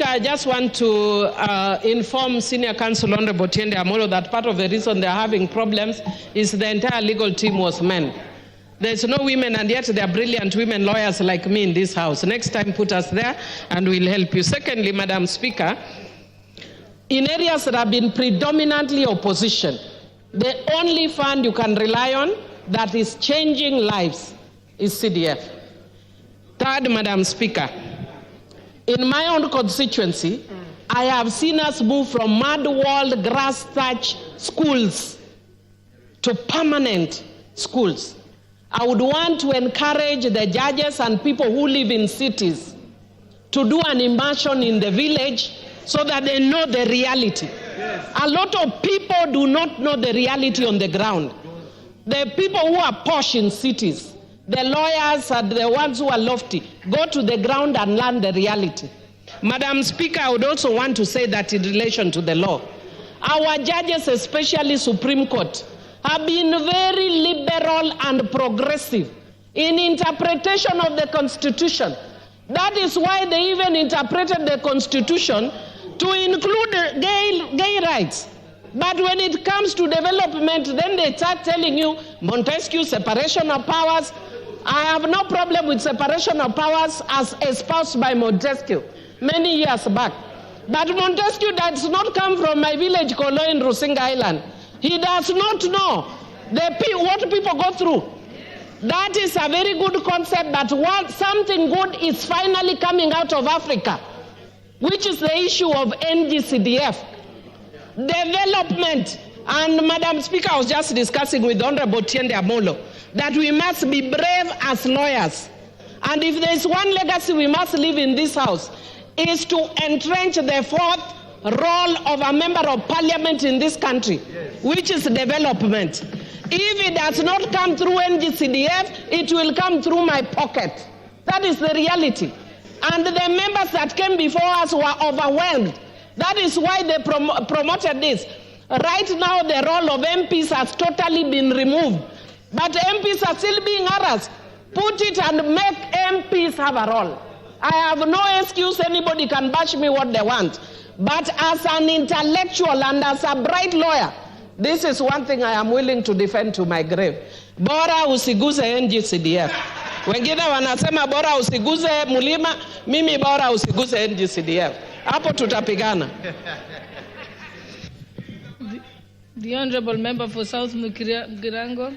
I just want to inform Senior Counsel Honorable Tiende Amolo that part of the reason they're having problems is the entire legal team was men. There's no women, and yet there are brilliant women lawyers like me in this house. Next time, put us there, and we'll help you. Secondly, Madam Speaker, in areas that have been predominantly opposition, the only fund you can rely on that is changing lives is CDF. Third, Madam Speaker, in my own constituency, I have seen us move from mud-walled, grass-thatched schools to permanent schools. I would want to encourage the judges and people who live in cities to do an immersion in the village so that they know the reality. Yes. A lot of people do not know the reality on the ground. The people who are posh in cities, the lawyers and the ones who are lofty, go to the ground and learn the reality. Madam Speaker, I would also want to say that in relation to the law, our judges, especially Supreme Court, have been very liberal and progressive in interpretation of the Constitution. That is why they even interpreted the Constitution to include gay rights. But when it comes to development, then they start telling you, Montesquieu, separation of powers. I have no problem with separation of powers as espoused by Montesquieu many years back. But Montesquieu does not come from my village, Kolo, in Rusinga Island. He does not know what people go through. That is a very good concept, but something good is finally coming out of Africa, which is the issue of NG-CDF. Development. And Madam Speaker, I was just discussing with Honorable Tiende Amolo that we must be brave as lawyers. And if there is one legacy we must leave in this house, is to entrench the fourth role of a member of parliament in this country, yes, which is development. If it does not come through NG-CDF, it will come through my pocket. That is the reality. And the members that came before us were overwhelmed. That is why they promoted this. Right now, the role of MPs has totally been removed. But MPs are still being harassed. Put it and make MPs have a role. I have no excuse. Anybody can bash me what they want. But as an intellectual and as a bright lawyer, this is one thing I am willing to defend to my grave. Bora usiguze NG-CDF. Wengine wanasema bora usiguze mulima, mimi bora usiguze NG-CDF. Hapo tutapigana. The Honorable Member for South Mugirango.